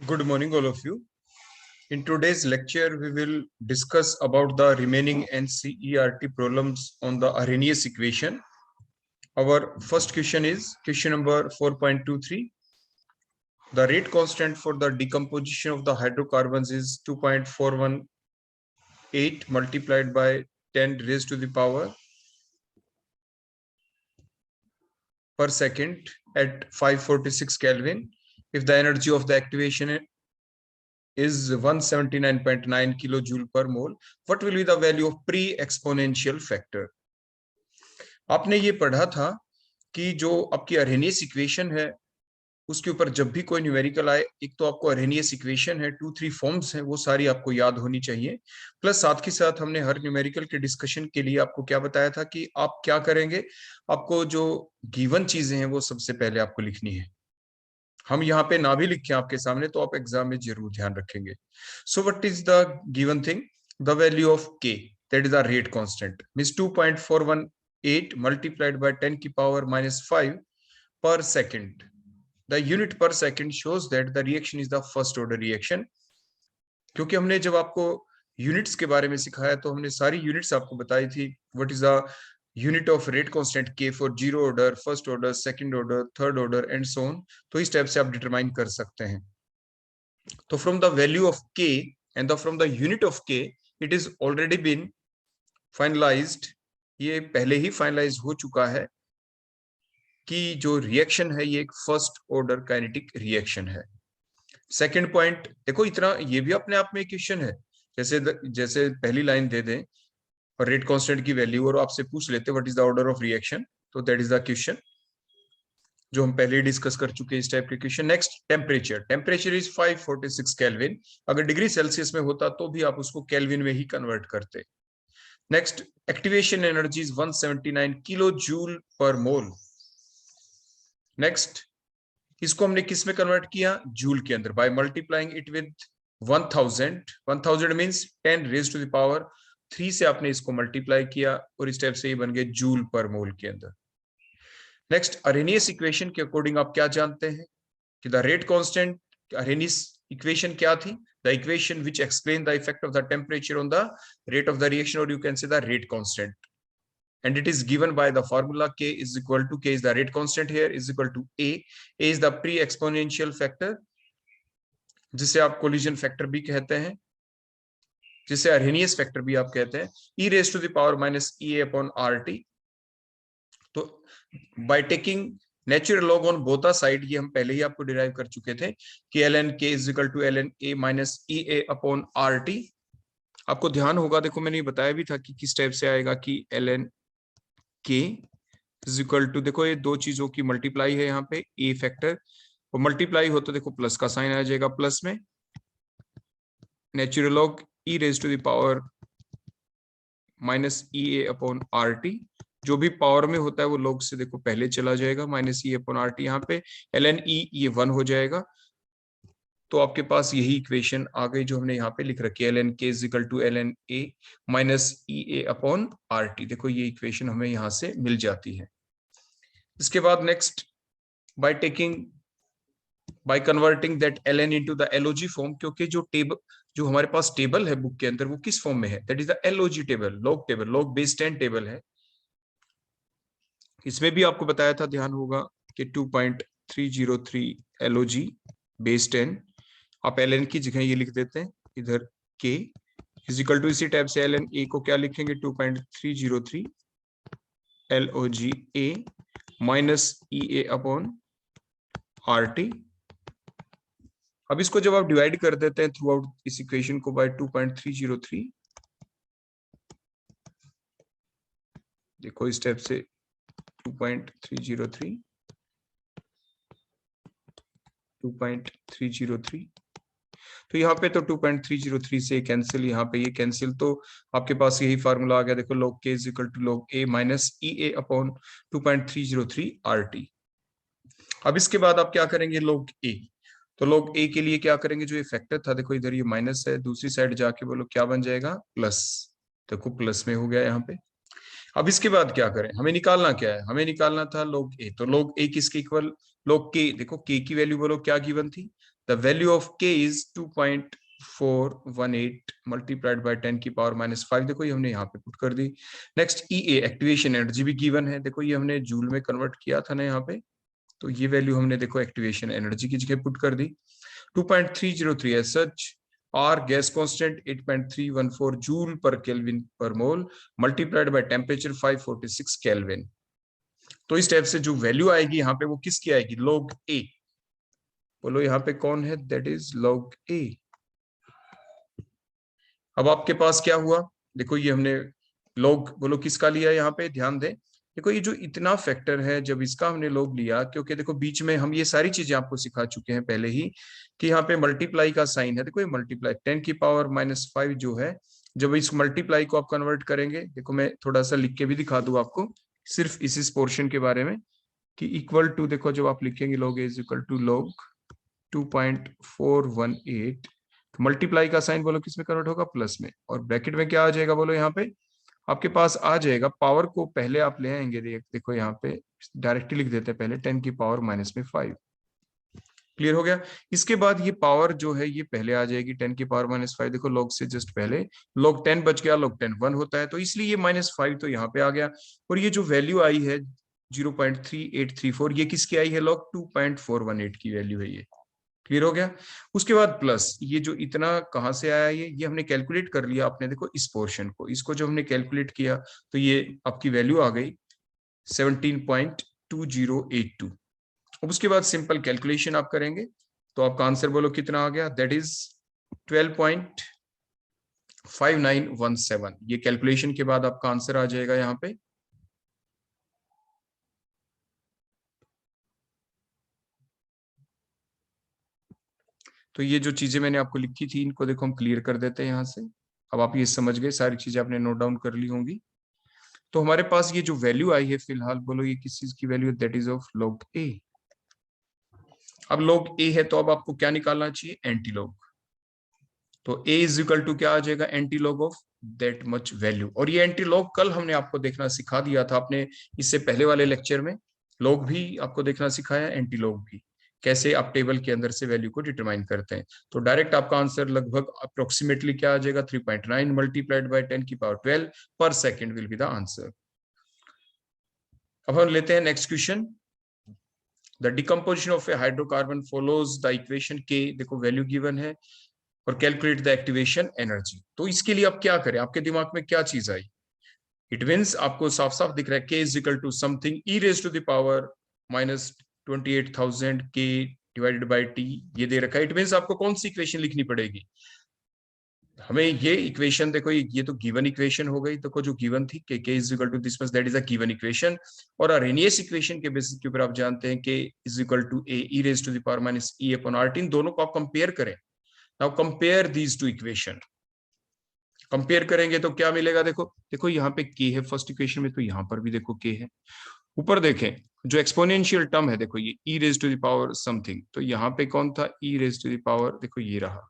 Good morning, all of you. In today's lecture, we will discuss about the remaining NCERT problems on the Arrhenius equation. Our first question is question number 4.23. The rate constant for the decomposition of the hydrocarbons is 2.418 multiplied by 10 raised to the power per second at 546 Kelvin. If the energy of the activation is 179.9 kilojoule per mole, what will be the value of pre-exponential factor? आपने ये पढ़ा था कि जो आपकी Arrhenius equation है उसके ऊपर जब भी कोई न्यूमेरिकल आए, एक तो आपको अरहेनियस इक्वेशन है, 2-3 फॉर्म्स हैं, वो सारी आपको याद होनी चाहिए। प्लस साथ के साथ हमने हर न्यूमेरिकल के डिस्कशन के लिए आपको क्या बताया था कि आप क्या करेंगे, आपको जो गिवन चीजें हैं वो सबसे पहले आपको लिखनी है। हम यहाँ पे ना भी लिखें आपके सामने तो आप एग्जाम में जरूर ध्यान रखेंगे। So what is the given thing? The value of k, that is the rate constant, means 2.418 multiplied by 10 की power -5 per second. The unit per second shows that the reaction is the first order reaction. क्योंकि हमने जब आपको units के बारे में सिखाया तो हमने सारी यूनिट्स आपको बताई थी। What is the unit of rate constant k for zero order, first order, second order, third order and so on. तो इस टाइप से आप डिटरमाइन कर सकते हैं। तो from the value of k and from the unit of k it is already been finalised, ये पहले ही फाइनलाइज हो चुका है कि जो रिएक्शन है ये एक फर्स्ट ऑर्डर काइनेटिक रिएक्शन है। सेकंड पॉइंट देखो, इतना ये भी अपने आप में एक क्वेश्चन है। जैसे पहली लाइन दे दें और रेट कांस्टेंट की वैल्यू और आपसे पूछ लेते what is the order of reaction, तो दैट इज द क्वेश्चन जो हम पहले डिस्कस कर चुके हैं इस टाइप के question. Next temperature is 546 kelvin. अगर डिग्री सेल्सियस में होता तो भी आप उसको केल्विन में ही कन्वर्ट करते। Next, activation energy is 179 kilo joule per mole. Next, इसको हमने किस में कन्वर्ट किया? जूल के अंदर, by multiplying it with 1000। 1000 means 10 raise to the power 3 से आपने इसको मल्टीप्लाई किया और इस टाइप से ये बन गए जूल पर मोल के अंदर। नेक्स्ट, अरहेनियस इक्वेशन के अकॉर्डिंग आप क्या जानते हैं कि the rate constant, Arrhenius equation क्या थी? The equation which explain the effect of the temperature on the rate of the reaction, और you can say the rate constant, and it is given by the formula K is equal to, K is the rate constant here, is equal to A is the pre-exponential factor, जिसे आप collision factor भी कहते हैं, जिसे Arrhenius factor भी आप कहते हैं, e raised to the power minus EA upon RT। तो by taking natural log on both the side, ये हम पहले ही आपको डिराइव कर चुके थे कि ln K is equal to ln A minus EA upon RT। आपको ध्यान होगा, देखो मैंने बताया भी था कि किस टाइप से आएगा कि ln K is equal to, देखो ये दो चीजों की मल्टीप्लाई है यहाँ पे, ए फैक्टर, और मल्टीप्लाई हो तो देखो प्लस का साइन आ जाएगा, प्लस में natural log e raise to the power minus e a upon are t. जो भी पावर में होता है वो लॉग से देखो पहले चला जाएगा, minus E upon R T, यहाँ पे एल एन ई ये 1 हो जाएगा। तो आपके पास यही इक्वेशन आ गई जो हमने यहाँ पे लिख रखी है, l n k is equal to l n a minus e a upon are t. देखो ये इक्वेशन हमें यहाँ से मिल जाती है। इसके बाद next, by converting that l n into the l o g form, क्योंकि जो हमारे पास टेबल है बुक के अंदर वो किस फॉर्म में है? That is the l o g table, log base 10 table है। इसमें भी आपको बताया था, ध्यान होगा कि 2.303 एलओजी बेस 10, आप एल एन की जगह ये लिख देते हैं इधर के इज इक्वल टू, इसी टाइप से एल एन ए को क्या लिखेंगे? 2.303 LOG A minus e a upon are t. अब इसको जब आप डिवाइड कर देते हैं थ्रू आउट इस इक्वेशन को बाय 2.303, देखो इस स्टेप से 2.303 तो यहाँ पे तो 2.303 से कैंसिल, यहाँ पे ये कैंसिल, तो आपके पास यही फार्मूला आ गया। देखो log k is equal to log a minus e a upon 2.303 are t. अब इसके बाद आप क्या करेंगे? log a, तो log a के लिए क्या करेंगे? जो ये फैक्टर था, देखो इधर ये माइनस है, दूसरी साइड जाके बोलो क्या बन जाएगा? प्लस। देखो प्लस में हो गया यहाँ पे। अब इसके बाद क्या करें? हमें निकालना क्या है? हमें निकालना था log a, तो log a किसके इक्वल? log k, देखो k की वैल्यू बोलो क्या गिवन थी? द वैल्यू ऑफ के इज 2.418 मल्टीप्लाइड बाय 10 की पावर -5। देखो ये हमने यहाँ पे पुट कर दी। नेक्स्ट ईए एक्टिवेशन एनर्जी भी गिवन है, देखो ये हमने जूल में कन्वर्ट किया था ना यहाँ पे, तो ये वैल्यू हमने देखो एक्टिवेशन एनर्जी की जगह पुट कर दी। 2.303 as such. R gas constant 8.314 joule per kelvin per mole multiplied by temperature 546 kelvin. तो इस टाइप से जो वैल्यू आएगी यहाँ पे वो किसकी आएगी, लॉग ए। बोलो यहाँ पे कौन है, दैट इज लॉग ए। अब आपके पास क्या हुआ, देखो ये हमने लॉग बोलो किसका लिया यहाँ पे, ध्यान दें। देखो ये जो इतना फैक्टर है, जब इसका हमने लॉग लिया, क्योंकि देखो बीच में हम ये सारी चीजें आपको सिखा चुके हैं पहले ही कि यहाँ पे मल्टीप्लाई का साइन है। देखो ये मल्टीप्लाई 10 की पावर -5 जो है, जब इस मल्टीप्लाई को आप कन्वर्ट करेंगे, देखो मैं थोड़ा सा लिख के भी दिखा दूं आपको सिर्फ इस पोर्शन के बारे में कि इक्वल टू, देखो जब आप लिखेंगे log is equal to log 2.418, तो मल्टीप्लाई का साइन बोलो किस में कन्वर्ट होगा, प्लस में, और ब्रैकेट में क्या आ जाएगा बोलो यहाँ पे आपके पास आ जाएगा, पावर को पहले आप ले आएंगे, देखो यहाँ पे डायरेक्टली लिख देते हैं पहले 10 की पावर -5। क्लियर हो गया। इसके बाद ये पावर जो है ये पहले आ जाएगी 10 की पावर -5, देखो लॉग से जस्ट पहले लॉग 10 बच गया, लॉग 10 1 होता है, तो इसलिए ये -5 तो यहाँ पे आ गया। और ये जो वैल्यू आई है 0.3834, ये किसकी आई है, लॉग 2.418 की वैल्यू है ये। क्लियर हो गया। उसके बाद प्लस ये जो इतना कहां से आया, ये हमने कैलकुलेट कर लिया आपने, देखो इस पोर्शन को, इसको जो हमने कैलकुलेट किया तो ये आपकी वैल्यू आ गई 17.2082। अब उसके बाद सिंपल कैलकुलेशन आप करेंगे तो आपका आंसर बोलो कितना आ गया, दैट इज 12.5917। ये कैलकुलेशन के बाद आपका आंसर आ जाएगा यहाँ पे। तो ये जो चीजें मैंने आपको लिखी थी इनको देखो हम क्लियर कर देते हैं यहाँ से। अब आप ये समझ गए, सारी चीजें आपने नोट डाउन कर ली होंगी। तो हमारे पास ये जो वैल्यू आई है फिलहाल, बोलो ये किस चीज की वैल्यू है, दैट इज ऑफ लॉग ए। अब लॉग ए है तो अब आपको क्या निकालना चाहिए, एंटी लॉग। तो ए इज इक्वल टू क्या आ जाएगा, anti log of that much value. और ये एंटी लॉग कल हमने आपको देखना सिखा दिया था, आपने इससे पहले वाले लेक्चर में लॉग भी आपको देखना सिखाया, एंटी लॉग भी, कैसे आप टेबल के अंदर से वैल्यू को डिटरमाइन करते हैं। तो डायरेक्ट आपका आंसर लगभग अप्रोक्सीमेटली क्या आ जाएगा, 3.9 मल्टीप्लाइड बाय 10 की पावर 12 पर second will be the answer. अब हम लेते हैं next question. The decomposition of A hydrocarbon follows the equation के, देखो वैल्यू गिवन है, और कैलकुलेट द एक्टिवेशन एनर्जी। तो इसके लिए आप क्या करें, आपके दिमाग में क्या चीज आई, इट मीन्स आपको साफ साफ दिख रहा है k is equal to something e raise to the power -28,000 k divided by T, ये दे रखा है। इट मीन्स आपको कौन सी इक्वेशन लिखनी पड़ेगी, हमें ये इक्वेशन, देखो ये तो गिवन इक्वेशन हो गई, देखो जो गिवन थी k is equal to this much, that is a given equation. और अरेनियस इक्वेशन के बेसिस के ऊपर आप जानते हैं k is equal to A e raise to the power -e upon R, इन दोनों को आप कंपेयर करें। Now compare these two equation, compare करेंगे तो क्या मिलेगा, देखो देखो यहाँ पे के है फर्स्ट इक्वेशन में, तो यहाँ पर भी देखो के है। ऊपर देखें जो एक्सपोनेंशियल टर्म है, देखो ये e raise to the power something, तो यहाँ पे कौन था, e raise to the power, देखो ये रहा।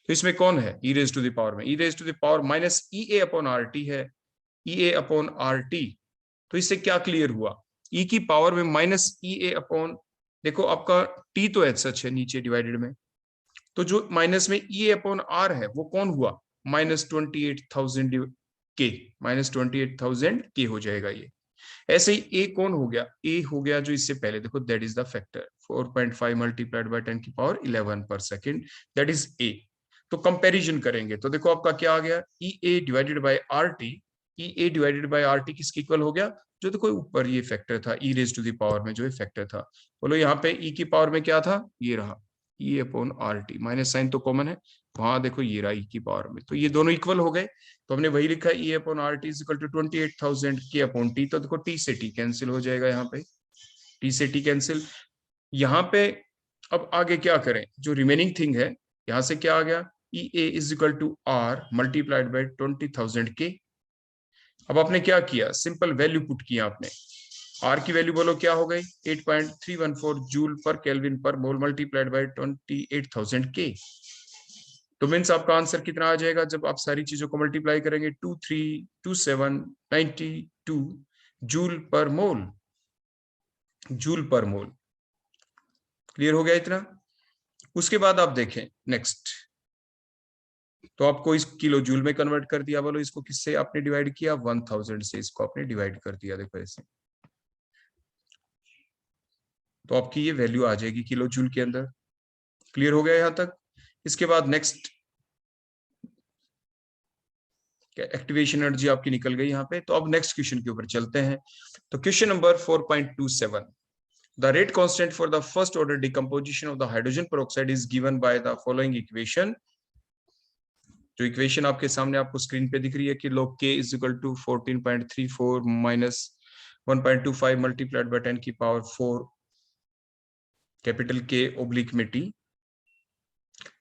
तो इसमें कौन है, e raise to the power में, e raise to the power -e a upon are T है, e a upon are T. तो इससे क्या क्लियर हुआ, e की पावर में -e a अपॉन, देखो आपका t तो एच सच है नीचे डिवाइडेड में, तो जो माइनस में e a अपॉन r है वो कौन हुआ, -28,000 के, -28,000 के हो जाएगा ये। ऐसे ही ए कौन हो गया, ए हो गया जो इससे पहले, देखो that is the factor 4.5 multiplied by 10 की पावर 11 पर सेकेंड, दैट इज ए। तो कंपैरिजन करेंगे तो देखो आपका क्या आ गया, E A divided by R T, E A divided by R T किसके इक्वल हो गया, जो देखो ऊपर ये फैक्टर था e raise to the power में, जो ये फैक्टर था, बोलो यहाँ पे ई की पावर में क्या था, ये रहा e upon are t, minus sign तो कॉमन है, वहां देखो ये रहा ई की पावर में, तो ये दोनों इक्वल हो गए। तो हमने वही लिखा e upon R T is equal to 28,000 k upon T, तो देखो टी से टी कैंसिल हो जाएगा, यहाँ पे टी से टी कैंसिल। यहाँ पे अब आगे क्या करें, जो रिमेनिंग थिंग है, यहाँ से क्या आ गया, E A is equal to R multiplied by 20,000 के। अब आपने क्या किया, सिंपल वैल्यू पुट किया आपने, आर की वैल्यू बोलो क्या हो गई, 8.314 joule per kelvin per mole multiplied by 28,000 के। तो मीन्स आपका आंसर कितना आ जाएगा, जब आप सारी चीजों को मल्टीप्लाई करेंगे, 232792 जूल पर मोल, जूल पर मोल। क्लियर हो गया इतना। उसके बाद आप देखें नेक्स्ट, तो आपको इस किलो जूल में कन्वर्ट कर दिया, बोलो इसको किससे आपने डिवाइड किया, 1000 से इसको आपने डिवाइड कर दिया, देखो ऐसे, तो आपकी ये वैल्यू आ जाएगी किलो जूल के अंदर। क्लियर हो गया यहां तक? इसके बाद नेक्स्ट, एक्टिवेशन एनर्जी आपकी निकल गई यहाँ पे। तो अब नेक्स्ट क्वेश्चन के ऊपर चलते हैं। तो question number 4.27, the rate constant for the first order decomposition of the hydrogen peroxide is given by the following equation. जो इक्वेशन आपके सामने आपको स्क्रीन पे दिख रही है कि log k is equal to 14.34 minus 1.25 multiplied by 10 की पावर 4 कैपिटल K oblique में T.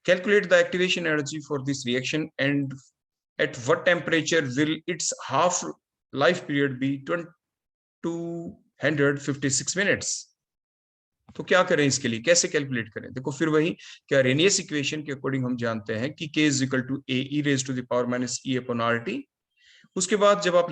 Calculate the activation energy for this reaction and at what temperature will its half life period be 256 minutes. तो क्या करें इसके लिए, कैसे calculate करें? देखो फिर वही कि अरेनियस इक्वेशन के अकॉर्डिंग हम जानते हैं कि k is equal to A e raise to the power minus E upon are T. उसके बाद जब आप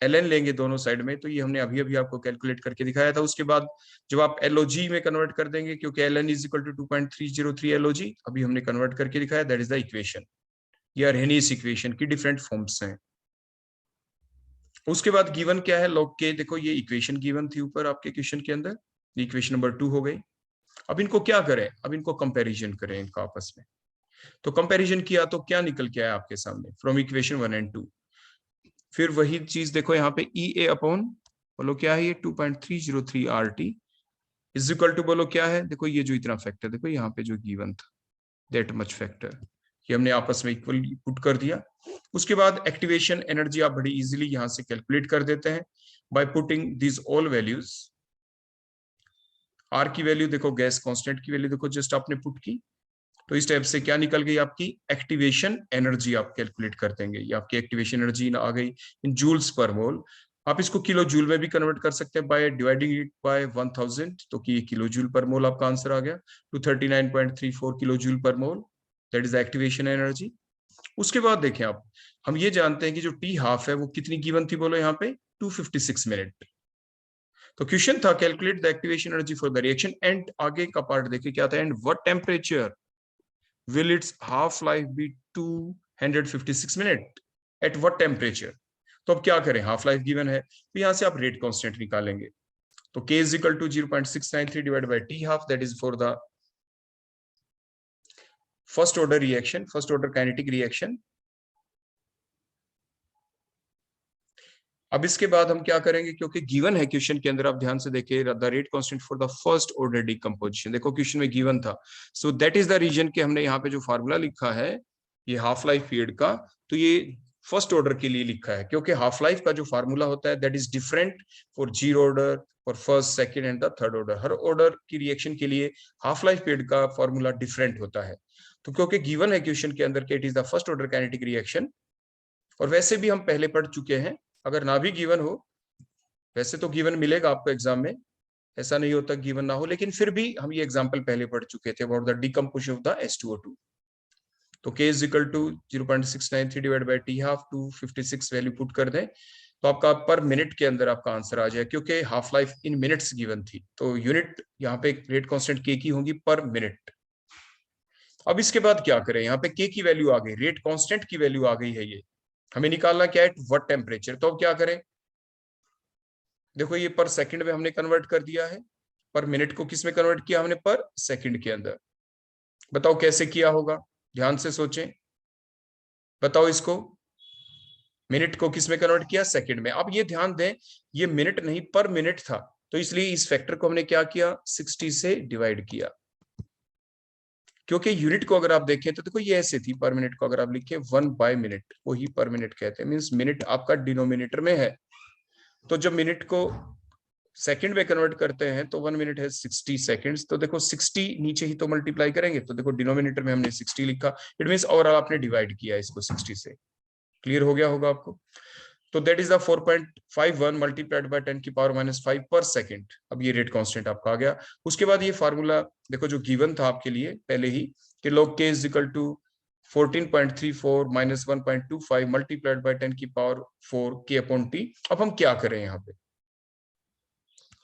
ln लेंगे दोनों साइड में, तो ये हमने अभी अभी आपको कैलकुलेट करके दिखाया था। उसके बाद जब आप LOG में कन्वर्ट कर देंगे, क्योंकि ln is equal to 2.303 LOG अभी हमने कन्वर्ट करके दिखाया, दैट इज द इक्वेशन। ये अरेनियस इक्वेशन की डिफरेंट फॉर्म्स हैं। उसके बाद गिवन क्या है, log k, देखो ये इक्वेशन गिवन थी ऊपर आपके क्वेश्चन के अंदर, इक्वेशन नंबर 2 हो गई। अब इनको क्या करें, अब इनको कंपैरिजन करें इनका आपस में। तो कंपैरिजन किया तो क्या निकल के आया आपके सामने फ्रॉम इक्वेशन 1 एंड 2। फिर वही चीज देखो यहाँ पे ई ए अपॉन, बोलो क्या है ये 2.303 R T is equal to, बोलो क्या है, देखो ये जो इतना फैक्टर, देखो यहाँ पे जो गिवन था दैट मच फैक्टर, ये हमने आपस में इक्वल पुट कर दिया। उसके बाद एक्टिवेशन एनर्जी आप बड़ी इजीली यहां से कैलकुलेट कर देते हैं by putting this all values. R की वैल्यू देखो, गैस कांस्टेंट की वैल्यू देखो, जस्ट आपने पुट की, तो इस टाइप से क्या निकल गई आपकी एक्टिवेशन एनर्जी, आप कैलकुलेट कर देंगे। ये आपकी एक्टिवेशन एनर्जी आ गई इन जूल्स पर मोल। आप इसको किलो जूल में भी कन्वर्ट कर सकते हैं बाय डिवाइडिंग इट बाय 1000, तो कि किलो जूल पर मोल आपका आंसर आ गया 239.34 kilo joule per mole, that is the activation energy. उसके बाद देखें आप, हम ये जानते हैं कि जो टी हाफ है वो कितनी गिवन थी, बोलो यहाँ पे 256 मिनट। तो क्वेश्चन था calculate the activation energy for the reaction, and आगे का पार्ट देखिए क्या था, and what temperature will its half life be 256 minute at what temperature। तो अब क्या करें, हाफ लाइफ गिवन है, तो यहां से आप रेट कांस्टेंट निकालेंगे। तो k is equal to 0.693 divided by t half, that is for the first order reaction, first order kinetic reaction। अब इसके बाद हम क्या करेंगे, क्योंकि गिवन है क्वेश्चन के अंदर, आप ध्यान से देखिए, the rate constant for the first order decomposition, देखो क्वेश्चन में गिवन था, so that is the reason कि हमने यहाँ पे जो फार्मूला लिखा है ये हाफ लाइफ पीरियड का, तो ये फर्स्ट ऑर्डर के लिए लिखा है, क्योंकि हाफ लाइफ का जो फार्मूला होता है that is different for zero order, for first, second and the third order. Her order की रिएक्शन के लिए हाफ लाइफ पीरियड का फॉर्मूला डिफरेंट होता है। तो क्योंकि गिवन है क्वेश्चन के अंदर कि it is the first order kinetic reaction, और वैसे भी हम पहले पढ़ चुके हैं, अगर ना भी गिवन हो, वैसे तो गिवन मिलेगा आपको एग्जाम में, ऐसा नहीं होता गिवन ना हो, लेकिन फिर भी हम ये एग्जांपल पहले पढ़ चुके थे about the decomposition of the H2O2। तो K is equal to 0.693 divide by T half, 256 value put कर दें, तो आपका पर मिनट के अंदर आपका आंसर आ जाए, क्योंकि half life in minutes given थी, तो यूनिट यहाँ पे रेट कांस्टेंट K की होगी पर मिनट। अब इसके बाद क्या करें, यहाँ पे K की वैल्यू आ गई, रेट कांस्टेंट की वैल्यू आ गई है, ये हमें निकालना क्या है, व्हाट टेम्परेचर। तो अब क्या करें, देखो ये पर सेकंड में हमने कन्वर्ट कर दिया है, पर मिनट को किस में कन्वर्ट किया हमने, पर सेकंड के अंदर। बताओ कैसे किया होगा, ध्यान से सोचें, बताओ इसको, मिनट को किस में कन्वर्ट किया, सेकंड में। अब ये ध्यान दें, ये मिनट नहीं पर मिनट था, तो इसलिए इस फैक्टर को हमने क्या किया, 60 से डिवाइड किया, क्योंकि यूनिट को अगर आप देखें तो देखो ये ऐसे थी, पर मिनट को अगर आप लिखें 1 बाय मिनट, वो ही पर मिनट कहते हैं, मींस मिनट आपका डिनोमिनेटर में है। तो जब मिनट को सेकंड में कन्वर्ट करते हैं तो 1 मिनट है 60 सेकंड्स, तो देखो 60 नीचे ही तो मल्टीप्लाई करेंगे, तो देखो डिनोमिनेटर में हमने 60 लिखा, इट मींस ओवरऑल आपने डिवाइड किया इसको 60 से। क्लियर हो गया होगा आपको। तो that is the 4.51 multiplied by 10 की पावर माइनस 5 पर सेकंड। अब ये रेट कांस्टेंट आपका आ गया। उसके बाद ये फार्मूला देखो जो गिवन था आपके लिए पहले ही, कि log k is equal to 14.34 minus 1.25 multiplied by 10 की पावर 4 k अपॉन t। अब हम क्या करें यहाँ पे,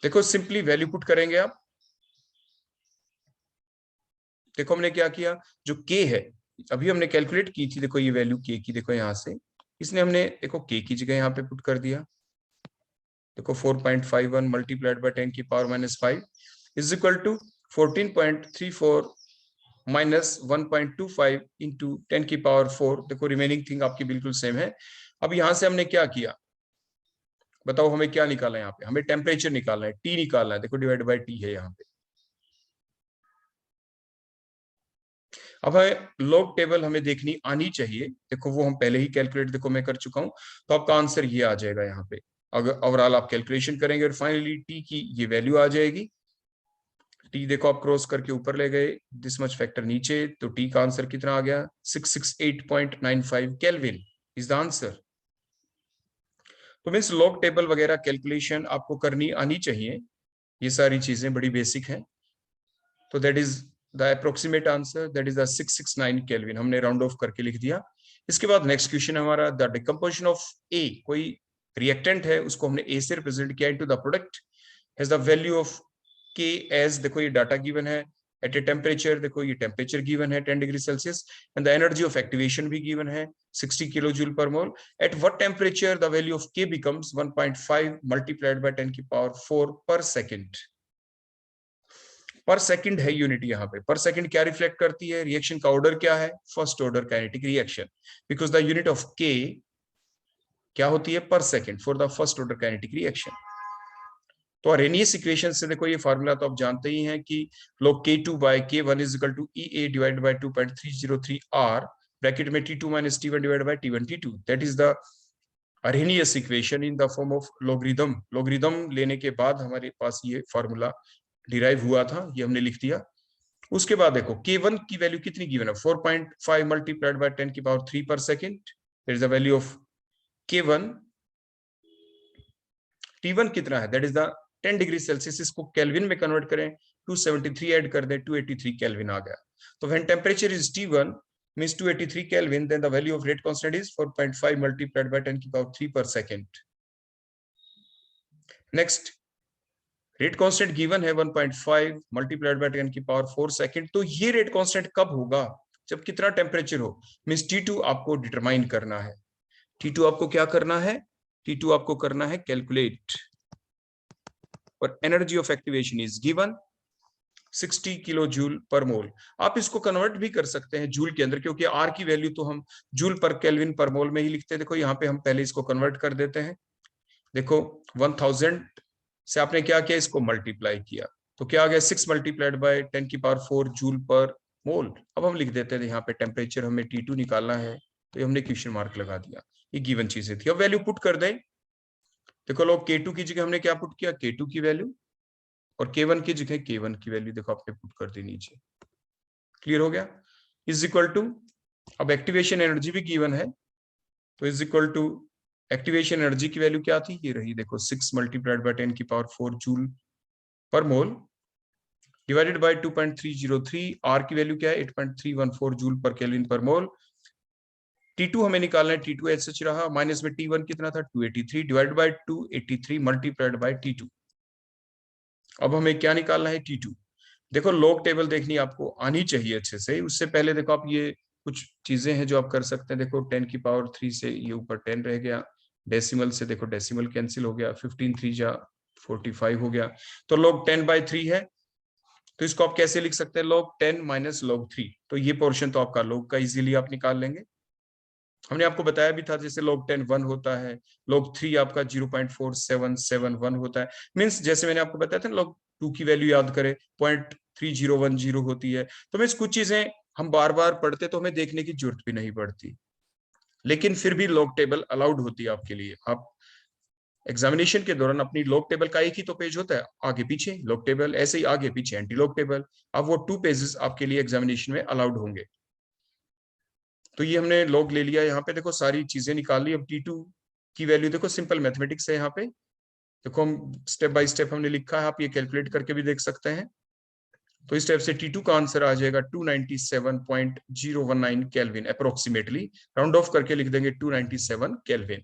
देखो सिंपली वैल्यू पुट करेंगे आप, देखो हमने क्या किया, जो के है अभी हमने कैलकुलेट की थी, देखो ये वैल्यू के की, देखो यहाँ से इसने हमने देखो के की जगह यहाँ पे पुट कर दिया। देखो 4.51 मल्टीप्लाइड बाय 10 की power -5 is equal to 14.34 minus 1.25 into 10 की पावर 4। देखो रिमेनिंग थिंग आपकी बिल्कुल सेम है। अब यहां से हमने क्या किया, बताओ हमें क्या निकालना है, यहाँ पे हमें टेम्परेचर निकालना है, टी निकालना है। देखो डिवाइड बाय टी है यहाँ पे। अब हमें लॉग टेबल हमें देखनी आनी चाहिए, देखो वो हम पहले ही कैलकुलेट देखो मैं कर चुका हूं, तो आपका आंसर ये आ जाएगा यहाँ पे। अगर ओवरऑल आप कैलकुलेशन करेंगे और फाइनली टी की ये वैल्यू आ जाएगी। टी देखो आप क्रॉस करके ऊपर ले गए, दिस मच फैक्टर नीचे, तो टी का आंसर कितना आ गया, 668.95 केल्विन इज द आंसर। तो मीन्स लॉग टेबल वगैरह कैलकुलेशन आपको करनी आनी चाहिए, ये सारी चीजें बड़ी बेसिक हैं। तो that is the approximate answer, that is the 669 kelvin, हमने राउंड ऑफ करके लिख दिया। इसके बाद नेक्स्ट क्वेश्चन हमारा, द डिकम्पोजिशन ऑफ ए, कोई रिएक्टेंट है उसको हमने ए से रिप्रेजेंट किया into the product has the value of के एज, देखो ये डाटा गिवन है, एट ए टेम्परेचर, देखो ये टेम्परेचर गिवन है 10 degree Celsius, and the energy of activation भी गिवन है 60 kilo joule per mole. At what temperature the value of के बिकम्स 1.5 मल्टीप्लाइड बाय 10 की पावर 4 पर सेकेंड। पर second है यूनिट यहाँ पे, पर सेकंड क्या रिफ्लेक्ट करती है, रिएक्शन का ऑर्डर क्या है, first order kinetic reaction, because the unit of के क्या होती है, पर second for the first order kinetic reaction. तो अरेनियस इक्वेशन से देखो ये फार्मूला तो आप जानते ही हैं कि log K2 by K1 is equal to EA divided by 2.303 R, bracket में T2 minus T1 divided by T1 T2, that is the Arrhenius equation in the form of logarithm. Logarithm लेने के बाद हमारे पास ये फार्मूला डिराइव हुआ था, ये हमने लिख दिया। उसके बाद देखो K1 की वैल्यू कितनी गिवन है, 4.5 मल्टीप्लाइड बाय 10 की पावर 3 पर second, that is the value of K1। T1 कितना है, that is the 10 degree Celsius, इसको केल्विन में कन्वर्ट करें, 273 ऐड कर दें, 283 केल्विन आ गया। तो when temperature is T1 means 283 Kelvin, then the value of rate constant is 4.5 multiplied by 10 की power 3 per second. Next, rate constant given है 1.5 multiplied by 10 की पावर 4 सेकंड। तो ये रेट कांस्टेंट कब होगा, जब कितना टेम्परेचर हो, मींस T2 आपको डिटरमाइन करना है। T2 आपको क्या करना है, T2 आपको करना है कैलकुलेट, और energy of activation is given 60 kilo joule per mole. आप इसको कन्वर्ट भी कर सकते हैं जूल के अंदर, क्योंकि आर की वैल्यू तो हम जूल पर केल्विन पर मोल में ही लिखते हैं। देखो यहाँ पे हम पहले इसको कन्वर्ट कर देते हैं। देखो 1000 से आपने क्या किया, इसको मल्टीप्लाई किया, तो क्या आ गया 6 मल्टीप्लाइड बाय 10 की पावर 4 जूल पर मोल। अब हम लिख देते हैं यहाँ पे टेम्परेचर हमें T2 निकालना है, तो ये हमने क्वेश्चन मार्क लगा दिया, ये गिवन चीजें थी। अब वैल्यू पुट कर दें, देखो लोग K2 की जगह हमने क्या पुट किया, K2 की वैल्यू, और K1 की जगह K1 की वैल्यू देखो आपने पुट कर दी नीचे। क्लियर हो गया, इज इक्वल टू, अब एक्टिवेशन एनर्जी भी गिवन है, तो is equal to activation energy की वैल्यू क्या थी, ये रही देखो 6 मल्टीप्लाइड बाय 10 की power 4 joule per mole divided by 2.303, R की वैल्यू क्या है 8.314 जूल पर केल्विन पर मोल। T2 हमें निकालना है, T2 ऐसे रहा, माइनस में T1 कितना था 283 divide by 283 multiplied by T2। अब हमें क्या निकालना है, T2। देखो लॉग टेबल देखनी आपको आनी चाहिए अच्छे से, उससे पहले देखो आप ये कुछ चीजें हैं जो आप कर सकते हैं। देखो 10 की पावर 3 से ये ऊपर 10 रह गया, डेसिमल से देखो डेसिमल कैंसिल हो गया, 15 3 जा 45 हो गया, तो log 10/3 है, तो इसको आप कैसे लिख सकते हैं, log 10 माइनस log 3। तो ये पोर्शन तो आपका log का इजीली आप निकाल लेंगे। हमने आपको बताया भी था, जैसे log 10 1 होता है, log 3 आपका 0.4771 होता है। मींस जैसे मैंने आपको बताया था log 2 की वैल्यू याद करें 0.3010 होती है। तो मींस कुछ चीजें हम बार बार पढ़ते तो हमें देखने की जरूरत भी नहीं पड़ती, लेकिन फिर भी लॉग टेबल अलाउड होती है आपके लिए। आप एग्जामिनेशन के दौरान अपनी लॉग टेबल का एक ही तो पेज होता है, आगे पीछे लॉग टेबल, ऐसे ही आगे पीछे एंटी लॉग टेबल, अब वो 2 पेजेस आपके लिए एग्जामिनेशन में अलाउड होंगे। तो ये हमने लॉग ले लिया, यहाँ पे देखो सारी चीजें निकाल ली। अब T2 की वैल्यू देखो, सिंपल मैथमेटिक्स है, यहाँ पे देखो हम स्टेप बाय स्टेप हमने लिखा है, आप ये कैलकुलेट करके भी देख सकते हैं। तो इस स्टेप से T2 का आंसर आ जाएगा 297.019 केल्विन अप्रोक्सीमेटली, राउंड ऑफ करके लिख देंगे 297 kelvin.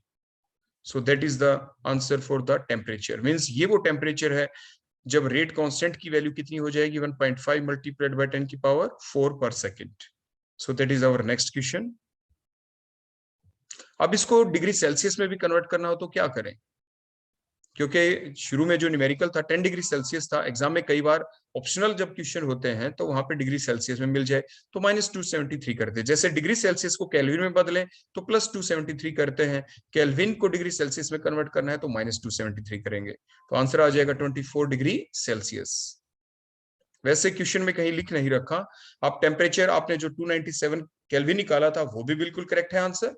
So that is the answer for the temperature, means ये वो टेम्परेचर है जब रेट कांस्टेंट की वैल्यू कितनी हो जाएगी 1.5 मल्टीप्लाइड बाय 10 की power 4 per second. So that is our next question. अब इसको डिग्री सेल्सियस में भी कन्वर्ट करना हो तो क्या करें, क्योंकि शुरू में जो न्यूमेरिकल था 10 डिग्री सेल्सियस था. एग्जाम में कई बार ऑप्शनल जब क्वेश्चन होते हैं तो वहां पे डिग्री सेल्सियस में मिल जाए तो -273 करते हैं. जैसे डिग्री सेल्सियस को केल्विन में बदलें तो +273 करते हैं. केल्विन को डिग्री सेल्सियस में कन्वर्ट करना है तो -273 करेंगे. तो आंसर आ जाएगा 24 डिग्री सेल्सियस. वैसे क्वेश्चन में कहीं लिख नहीं रखा. आप टेम्परेचर आपने जो 297 केल्विन निकाला था वो भी बिल्कुल करेक्ट है आंसर.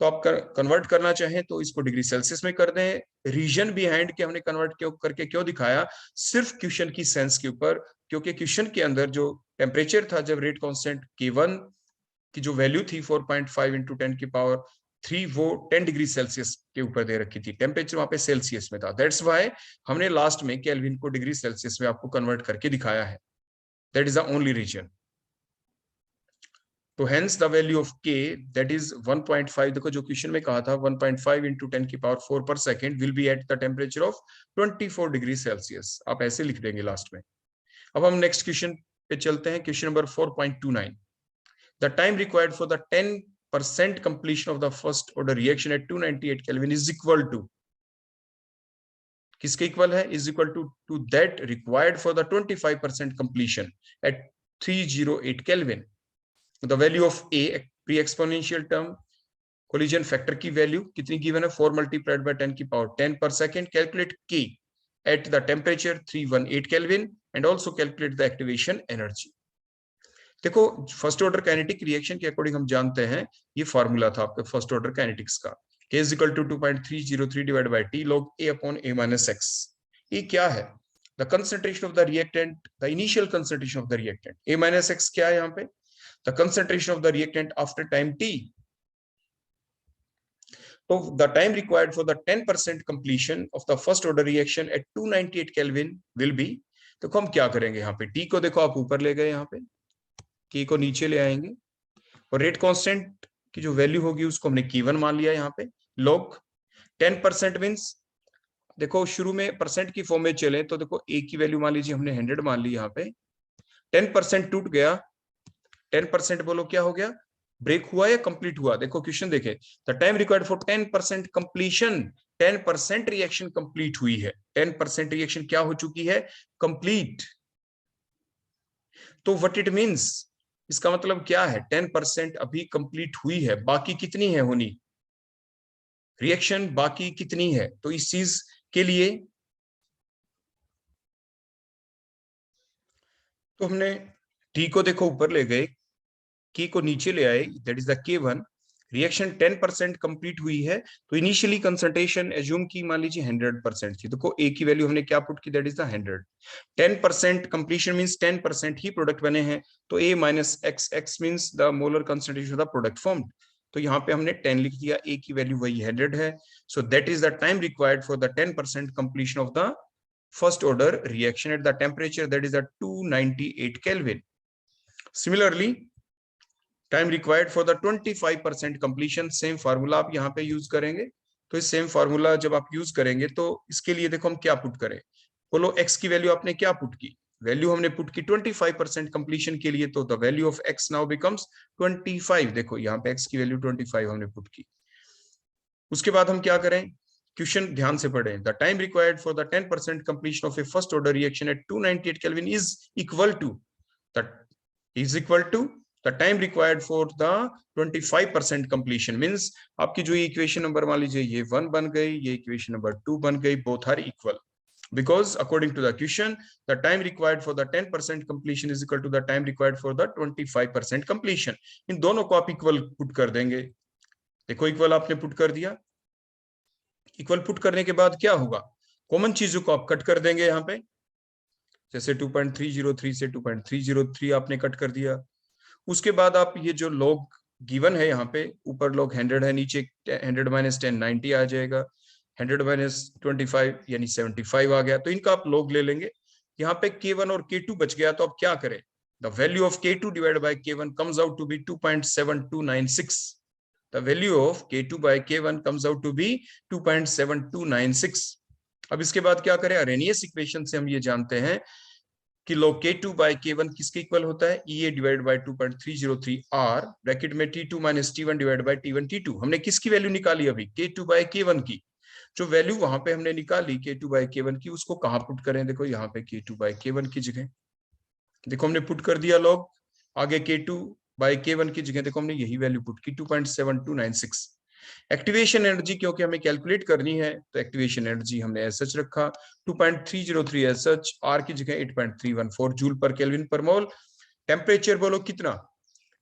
तो आप कन्वर्ट करना चाहें तो इसको डिग्री सेल्सियस में कर दें. रीजन बिहाइंड के हमने कन्वर्ट करके क्यों दिखाया, सिर्फ क्वेश्चन की सेंस के ऊपर, क्योंकि क्वेश्चन के अंदर जो टेम्परेचर था जब रेट कांस्टेंट K1 की जो वैल्यू थी 4.5 × 10 की पावर 3 वो 10 डिग्री सेल्सियस के ऊपर दे रखी थी. टेम्परेचर वहां पे सेल्सियस में था. दैट्स व्हाई हमने लास्ट में केल्विन को डिग्री सेल्सियस में आपको कन्वर्ट करके दिखाया है. That is the only reason. तो hence the value of k that is 1.5. देखो जो क्वेश्चन में कहा था 1.5 × 10 की power 4 per second will be at the temperature of 24 degree Celsius. आप ऐसे लिख देंगे लास्ट में. अब हम नेक्स्ट क्वेश्चन पे चलते हैं. Question number 4.29. The time required for the 10% completion of the first order reaction at 298 Kelvin is equal to, किसके इक्वल है, is equal to that required for the 25% completion at 308 Kelvin. The value of a pre-exponential term collision factor की value कितनी given है, 4 multiplied by 10 की power 10 per second. Calculate k at the temperature 318 Kelvin and also calculate the activation energy. देखो first order kinetic reaction के according हम जानते हैं ये फॉर्मूला था आपका फर्स्ट ऑर्डर काइनेटिक्स का, k is equal to 2.303 divided by t log a upon a minus x. ये क्या है, the concentration of the reactant, the initial concentration of the reactant. a minus x क्या है यहाँ पे, the concentration of the reactant after time t. So the time required for the 10% completion of the first order reaction at 298 Kelvin will be, देखो हम क्या करेंगे यहाँ पे, t को देखो आप ऊपर ले गए, यहाँ पे k को नीचे ले आएंगे और रेट कांस्टेंट की जो वैल्यू होगी उसको हमने K1 मान लिया यहाँ पे. log 10% मींस देखो शुरू में परसेंट की फॉर्म में चले तो देखो a की वैल्यू मान लीजिए हमने 100 मान ली, यहाँ पे 10% टूट गया. 10% बोलो क्या हो गया, ब्रेक हुआ या कंप्लीट हुआ. देखो क्वेश्चन देखे, the time required for 10% completion, 10% reaction complete हुई है. 10% रिएक्शन क्या हो चुकी है, कंप्लीट. तो व्हाट इट मींस, इसका मतलब क्या है, 10% अभी कंप्लीट हुई है, बाकी कितनी है होनी रिएक्शन, बाकी कितनी है. तो इस चीज के लिए तो हमने टी को देखो ऊपर ले गए, k को नीचे ले आए, that is the K1. Reaction 10% complete हुई है तो इनिशियली कंसंट्रेशन एज्यूम की मान लीजिए 100% थी. देखो a की वैल्यू हमने क्या पुट की, that is the 100. 10% completion means 10% he product बने हैं तो a minus x, x means the molar concentration of the product formed. तो यहाँ पे हमने 10 लिख दिया, a की वैल्यू वही 100 है. सो that is the time required for the 10% completion of the first order reaction at the temperature that is the 298 Kelvin. Similarly, time required for the 25% completion, same formula आप यहाँ पे यूज करेंगे. तो इस same formula जब आप use करेंगे तो इसके लिए देखो हम क्या पुट करें, बोलो x की वैल्यू आपने क्या पुट की, वैल्यू हमने पुट की 25% कंप्लीशन के लिए, तो the value of x now becomes 25. देखो यहाँ पे x की वैल्यू 25 हमने पुट की. उसके बाद हम क्या करें, क्वेश्चन ध्यान से पढ़ें. The time required for the 10% completion of a first order reaction at 298 Kelvin is equal to the time required for the 25% completion. means आपकी जो इक्वेशन नंबर मान लीजिए ये 1 बन गई, ये इक्वेशन नंबर 2 बन गई, both are equal because according to the question the time required for the 10% completion is equal to the time required for the 25% completion. इन दोनों को आप इक्वल पुट कर देंगे. देखो इक्वल आपने पुट कर दिया, इक्वल पुट करने के बाद क्या होगा, कॉमन चीजों को आप कट कर देंगे. यहाँ पे जैसे 2.303 से 2.303 आपने कट कर दिया. उसके बाद आप ये जो लॉग गिवन है यहाँ पे, ऊपर लॉग 100 है, नीचे 100 माइनस 10 90 आ जाएगा, 100 माइनस 25 यानी 75 आ गया. तो इनका आप लॉग ले लेंगे. यहाँ पे K1 और K2 बच गया तो आप क्या करें, the value of K2 divide by K1 comes out to be 2.7296. The value of K2 by K1 comes out to be 2.7296. अब इसके बाद क्या करें, अरेनियस इक्वेशन से हम ये जानते हैं कि log K2 by K1 किसके इक्वल होता है, EA divide by 2.303 R bracket में T2 minus T1 divide by T1 T2। हमने किसकी वैल्यू निकाली अभी, K2 by K1 की। जो वैल्यू वहां पे हमने निकाली K2 by K1 की, उसको कहां पुट करें, देखो यहाँ पे K2 by K1 की जगह देखो हमने पुट कर दिया log, आगे K2 by K1 की जगह देखो हमने यही वैल्यू पुट की 2.7296। एक्टिवेशन एनर्जी क्योंकि हमें कैलकुलेट करनी है तो एक्टिवेशन एनर्जी हमने एज सच रखा 2.303 एज सच, आर की जगह 8.314 जूल पर केल्विन पर मोल। टेम्परेचर बोलो कितना,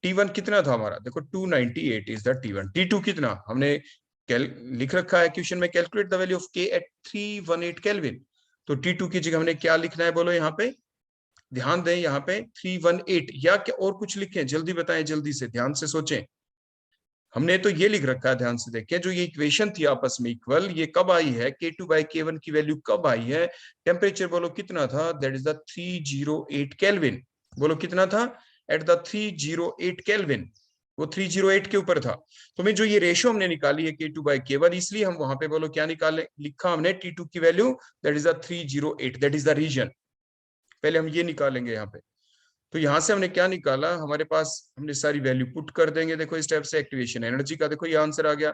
T1 कितना था हमारा, देखो 298 इज द T1। T2 कितना हमने लिख रखा है क्वेश्चन में, calculate the value of K at 318 Kelvin. तो T2 की जगह हमने क्या लिखना है बोलो, यहाँ पे ध्यान दें, यहाँ पे 318 या क्या और कुछ लिखें, जल्दी बताएं, जल्दी से ध्यान से सोचें। हमने तो ये लिख रखा है, ध्यान से देखें, जो ये इक्वेशन थी आपस में इक्वल, ये कब आई है, K2 by K1 की वैल्यू कब आई है, टेम्परेचर बोलो कितना था, दैट इज द 308 केल्विन। बोलो कितना था, एट द 308 केल्विन, वो 308 के ऊपर था। तो मैं जो ये रेशियो हमने निकाली है K2 by K1, इसलिए हम वहां पे बोलो क्या निकाले, लिखा हमने T2 की value that is the 308, that is the reason. पहले हम ये निकालेंगे यहाँ पे। तो यहां से हमने क्या निकाला, हमारे पास हमने सारी वैल्यू पुट कर देंगे, देखो इस टाइप से एक्टिवेशन एनर्जी का देखो ये आंसर आ गया,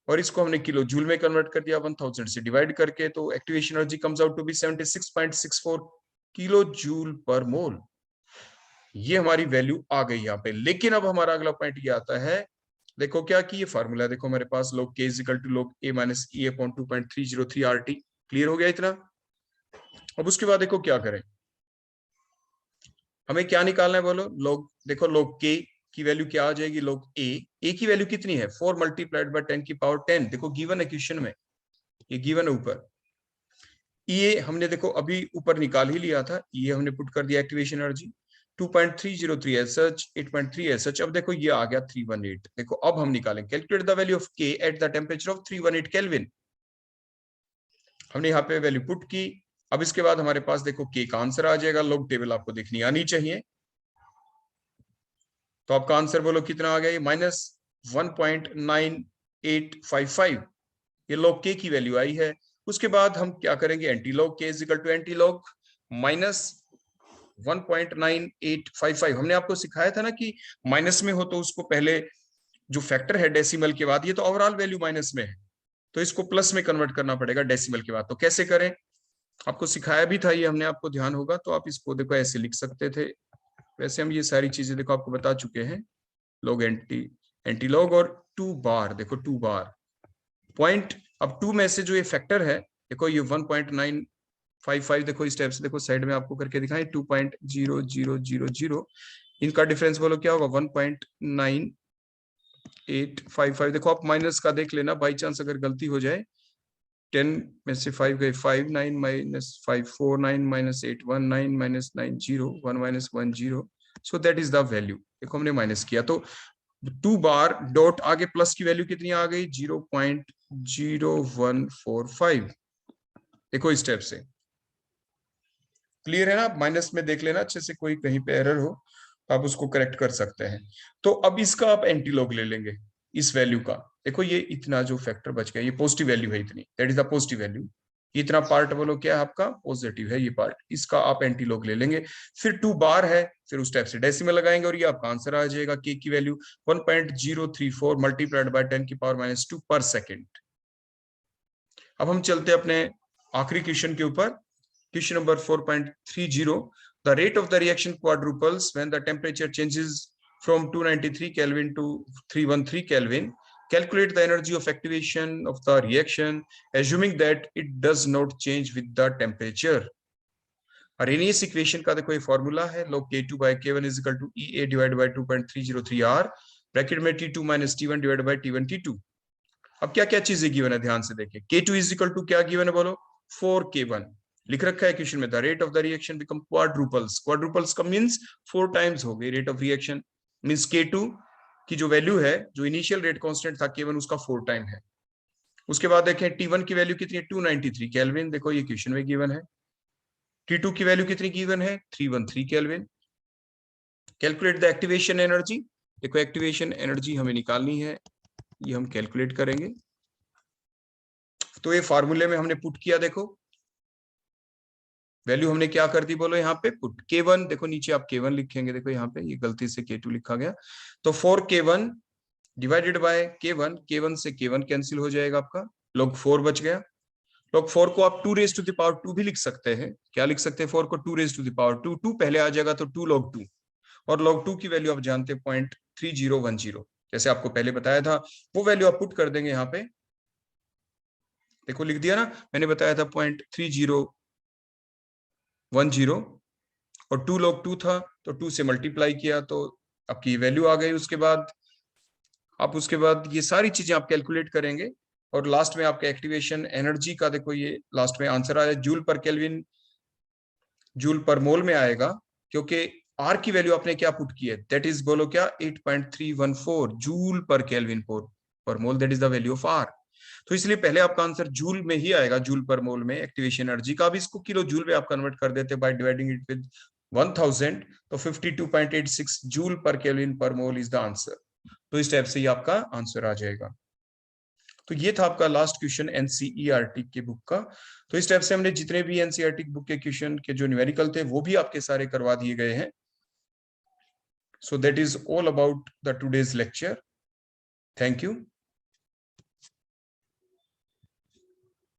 और इसको हमने किलो जूल में कन्वर्ट कर दिया 1000 से डिवाइड करके, तो activation energy comes out to be 76.64 kilo joule per mole. ये हमारी वैल्यू आ गई यहाँ पे। लेकिन अब हमारा अगला पॉइंट ये आता है, देखो क्या कि ये फार्मूला देखो हमारे पास, log K is equal to log A minus E upon 2.303 RT। Clear हो गया इतना। अब उसके बाद देखो क्या करें, हमें क्या निकालना है बोलो, लॉग देखो log K की वैल्यू क्या आ जाएगी, log A की वैल्यू कितनी है 4 मल्टीप्लाइड बाय 10 की पावर 10, देखो गिवन है क्वेश्चन में, ये गिवन है ऊपर। ये हमने देखो अभी ऊपर निकाल ही लिया था, ये हमने पुट कर दिया activation energy 2.303 as such, 8.3 as such. अब देखो ये आ गया 318। देखो अब हम निकालें, calculate the value of K at the temperature of 318 kelvin. हमने यहाँ पे वैल्यू पुट की। अब इसके बाद हमारे पास देखो K का आंसर आ जाएगा, log टेबल आपको देखनी आनी चाहिए। तो आपका आंसर बोलो कितना आ गया, ये -1.9855, ये log K की वैल्यू आई है। उसके बाद हम क्या करेंगे, anti log K is equal to anti log -1.9855। हमने आपको सिखाया था ना कि माइनस में हो तो उसको पहले जो फैक्टर है डेसिमल के बाद, ये तो ओवरऑल वैल्यू माइनस में है, तो इसको प्लस में कन्वर्ट करना पड़ेगा डेसिमल के बाद। तो कैसे करें, आपको सिखाया भी था ये हमने, आपको ध्यान होगा, तो आप इसको देखो ऐसे लिख सकते थे। वैसे हम ये सारी चीजें देखो आपको बता चुके हैं, लॉग एंटी लॉग और 2 बार, देखो 2 बार पॉइंट। अब 2 में से जो ये फैक्टर है देखो, ये 1.955, देखो इस टाइप से, देखो साइड में आपको करके दिखाएं, 2.0000, इनका डिफरेंस बोलो क्या होगा 1.9855। देखो आप माइनस का देख लेना, बाई चांस अगर गलती हो जाए, 10 में से 5 गए 5, 9 minus 5 4, 9 minus 8 1, 9 minus 9 0, 1 minus 1 0, so that is the value. देखो हमने माइनस किया, तो 2 बार डॉट आगे प्लस की वैल्यू कितनी आ गई 0.0145। देखो इस स्टेप से क्लियर है ना, माइनस में देख लेना अच्छे से, कोई कहीं पे एरर हो तो आप उसको करेक्ट कर सकते हैं। तो अब इसका आप एंटी लॉग ले लेंगे इस वैल्यू का, देखो ये इतना जो फैक्टर बच गया, ये पॉजिटिव वैल्यू है इतनी, that is the positive value. इतना पार्ट बोलो क्या है आपका, पॉजिटिव है ये पार्ट, इसका आप एंटी लॉग ले लेंगे। फिर 2 बार है, फिर उस टाइप से डेसिमल लगाएंगे और ये आपका आंसर आ जाएगा, के की वैल्यू 1.034 मल्टीप्लाइड बाय 10 की पावर -2 पर सेकेंड। अब हम चलते अपने आखिरी क्वेश्चन के ऊपर, question number 4.30। the rate of the reaction quadruples when the temperature changes from 293 Kelvin to 313 Kelvin. Calculate the energy of activation of the reaction, assuming that it does not change with the temperature. Arrhenius equation का देखो ये formula है, log K2 by K1 is equal to EA divided by 2.303 R, bracket में T2 minus T1 divided by T1 T2। अब क्या क्या चीजें given है, ध्यान से देखिए, K2 is equal to क्या गिवन है बोलो, 4K1 लिख रखा है क्वेश्चन में। The rate of the reaction become quadruples, quadruples का मींस 4 टाइम्स हो गई rate of reaction, means K2 की जो वैल्यू है, जो इनिशियल रेट कांस्टेंट था K1 उसका 4 टाइम है। उसके बाद देखें T1 की वैल्यू कितनी है 293 केल्विन, देखो ये क्वेश्चन में गिवन है। T2 की वैल्यू कितनी गिवन है 313 kelvin. Calculate the activation energy, देखो एक्टिवेशन एनर्जी हमें निकालनी है, ये हम कैलकुलेट करेंगे। तो ये फार्मूले में हमने पुट किया, देखो वैल्यू हमने क्या कर दी, बोलो यहाँ पे पुट K1, देखो नीचे आप K1 लिखेंगे, देखो यहाँ पे ये गलती से K2 लिखा गया, तो 4K1 divided by K1, K1 से K1 कैंसिल हो जाएगा आपका, log 4 बच गया। log 4 को आप 2 रेज टू द पावर 2 भी लिख सकते हैं, क्या लिख सकते हैं 4 को 2 रेज टू द पावर 2, 2 पहले आ जाएगा तो 2 log 2, और log 2 की वैल्यू आप जानते हैं 0.3010, जैसे आपको पहले बताया था, वो वैल्यू आप पुट कर देंगे यहाँ पे, देखो लिख दिया ना, मैंने बताया था 0.3010, और 2 log 2 था तो 2 से मल्टीप्लाई किया तो आपकी वैल्यू आ गई। उसके बाद ये सारी चीजें आप कैलकुलेट करेंगे, और लास्ट में आपका एक्टिवेशन एनर्जी का देखो ये लास्ट में आंसर आया, joule per kelvin joule per मोल में आएगा, क्योंकि आर की वैल्यू आपने क्या पुट की है, दैट इज बोलो क्या 8.314 joule per kelvin per mole, that is the value of R. तो इसलिए पहले आपका आंसर जूल में ही आएगा, जूल पर मोल में एक्टिवेशन एनर्जी का। अब इसको किलो जूल में आप कन्वर्ट कर देते बाय डिवाइडिंग इट विद 1000, तो 52.86 joule per kelvin per mole is the answer. तो इस टाइप से ही आपका आंसर आ जाएगा। तो ये था आपका लास्ट क्वेश्चन एनसीईआरटी की बुक का। तो इस टाइप से हमने जितने भी एनसीईआरटी बुक के क्वेश्चन के जो न्यूमेरिकल थे वो भी आपके सारे करवा दिए गए हैं। सो that is all about the today's lecture. Thank you.